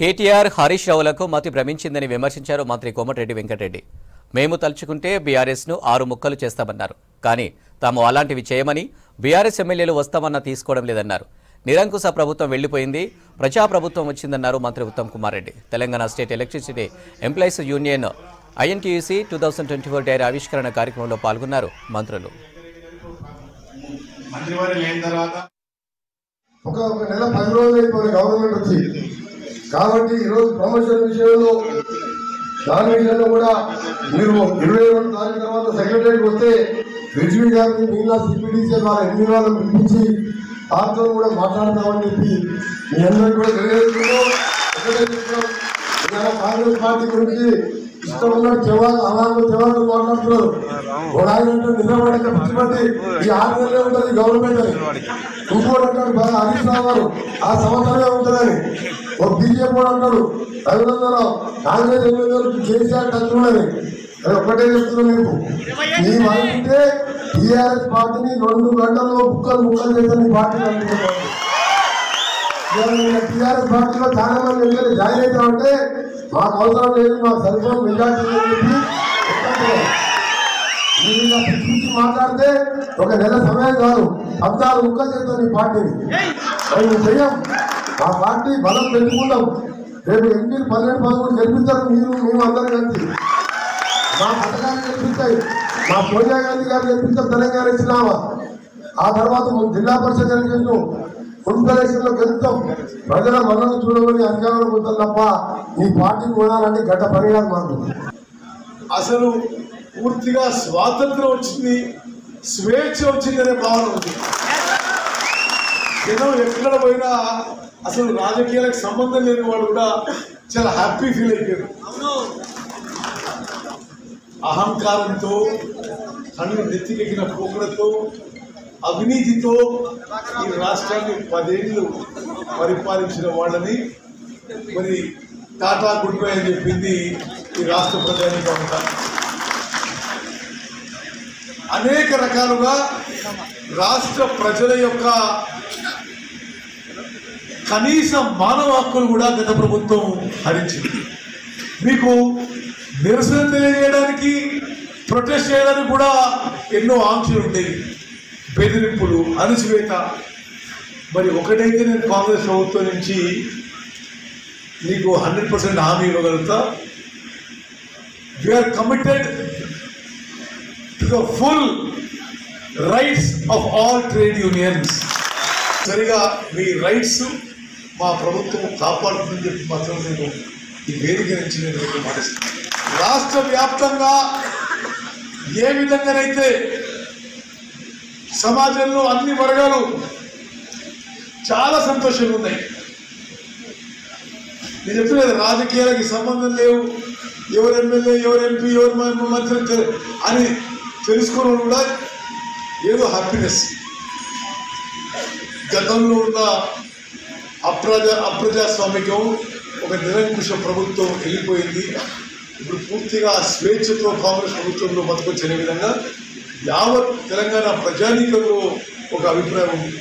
కేటీఆర్ హరీష్ రావులకు మతి భ్రమించిందని విమర్శించారు మంత్రి కోమటిరెడ్డి వెంకటరెడ్డి. మేము తలుచుకుంటే బీఆర్ఎస్ను 6 ముక్కలు చేస్తామన్నారు. కానీ తాము అలాంటివి చేయమని బీఆర్ఎస్ ఎమ్మెల్యేలు వస్తామన్నా తీసుకోవడం లేదన్నారు. నిరంకుశ ప్రభుత్వం వెళ్లిపోయింది, ప్రజాప్రభుత్వం వచ్చిందన్నారు మంత్రి Uttam Kumar Reddy. Telangana state electricity employees union INTUC 2024 diary ఆవిష్కరణ కార్యక్రమంలో పాల్గొన్నారు మంత్రులు. ఒక నెల 10 రోజులు అయిపోయింది గవర్నమెంట్ వచ్చి. కాబట్టి ఈరోజు ప్రమోషన్ విషయంలో దాని విషయంలో కూడా మీరు 22 తారీఖు తర్వాత సెక్రటరీకి వస్తే రిజ్వీ గారిని మిగిలిన CPDC వాళ్ళ ఎన్ని వాళ్ళని పిలిపించి వారితో కూడా మాట్లాడతామని చెప్పి మీ అందరికీ కూడా తెలియజేస్తున్నాం. కాంగ్రెస్ పార్టీ గురించి ఇష్టం ఉన్నట్టు అలాంటి జవాబులు మాట్లాడుతున్నారు. ఆయన నిజపడి పిచ్చిపట్టి ఈ 6 నెలలే ఉంటుంది గవర్నమెంట్ అని, ఇంకోటి అంటాడు హరీష్ రావు గారు ఆ సంవత్సరమే ఉంటుందని, ఒక బీజేపీ కూడా అంటాడు రఘునందరావు కాంగ్రెస్ ఎమ్మెల్యేలు కేసీఆర్ టచ్ ఉండని. అది ఒక్కటే చెప్తున్నాను మీకు, మీ అనుకుంటే TRS పార్టీని 2 గంటల్లో ముక్కలు చేసిన పార్టీ అనుకుంటున్నాను. TRS పార్టీలో చాలా మంది ఎమ్మెల్యే జాయిన్ అవుతామంటే మాకు అవసరం లేదు, మాకు సరిపోయిన మెజార్టీ చెప్పి పిచ్చి మాట్లాడితే ఒక నెల సమయం కాదు 14 ముక్కలు చేస్తాం ఈ పార్టీని. మేము చెయ్యం, మా పార్టీ బలం పెట్టుకుంటాం. రేపు ఎంపీలు 12-13 గెలిపిస్తారు, మేము అందరం కలిసి మా పథకాలు గెలిపిస్తాయి. మా సోనియా గాంధీ గారు గెలిపిస్తారు, తెలంగాణ ఇచ్చినామా. ఆ తర్వాత జిల్లా పరిషత్ ఎన్నికలను మున్సిపల్ లో గెలుస్తాం. ప్రజల మనల్ని చూడమని అధికారంలో పోతాం తప్ప ఈ పార్టీని కొనాలంటే గడ్డ పని కాదు మాకు. అసలు పూర్తిగా స్వాతంత్రం వచ్చింది, స్వేచ్ఛ వచ్చిందనే భావన ఉంది. జనం ఎక్కడ పోయినా అసలు రాజకీయాలకు సంబంధం లేని వాడు కూడా చాలా హ్యాపీ ఫీల్ అయిపోయారు. అహంకారంతో, కళ్ళు నెత్తికెక్కిన పోకడతో, అవినీతితో ఈ రాష్ట్రాన్ని 10 ఏళ్ళు పరిపాలించిన వాళ్ళని మరి టాటా గుడ్ బై అని చెప్పింది ఈ రాష్ట్ర ప్రజానీకం అంతా. అనేక రకాలుగా రాష్ట్ర ప్రజల యొక్క కనీస మానవ హక్కులు కూడా గత ప్రభుత్వం హరించింది. మీకు నిరసన తెలియజేయడానికి, ప్రొటెస్ట్ చేయడానికి కూడా ఎన్నో ఆంక్షలు ఉండేవి, బెదిరింపులు, అణచివేత. మరి ఒకటైతే నేను కాంగ్రెస్ ప్రభుత్వం నుంచి నీకు 100% హామీ ఇవ్వగలుగుతా. We are committed to the full rights of all trade unions. సరిగా మీ రైట్స్ మా ప్రభుత్వం కాపాడుతుందని చెప్పి మాత్రం నేను ఈ వేదిక నుంచి నేను మాటిస్తున్నాను. రాష్ట్ర వ్యాప్తంగా ఏ విధంగానైతే సమాజంలో అన్ని వర్గాలు చాలా సంతోషంగా ఉన్నాయి. నేను చెప్తున్నది రాజకీయాలకి సంబంధం లేవు, ఎవరు ఎమ్మెల్యే, ఎవరు ఎంపీ, ఎవరు మంత్రి అని తెలుసుకోవడం కూడా ఏదో హ్యాపీనెస్. గతంలో ఉన్న అప్రజాస్వామికం, ఒక నిరంకుశ ప్రభుత్వం వెళ్ళిపోయింది. ఇప్పుడు పూర్తిగా స్వేచ్ఛతో కాంగ్రెస్ ప్రభుత్వంలో బతుకొచ్చే విధంగా యావత్ తెలంగాణ ప్రజానీకంలో ఒక అభిప్రాయం ఉంది.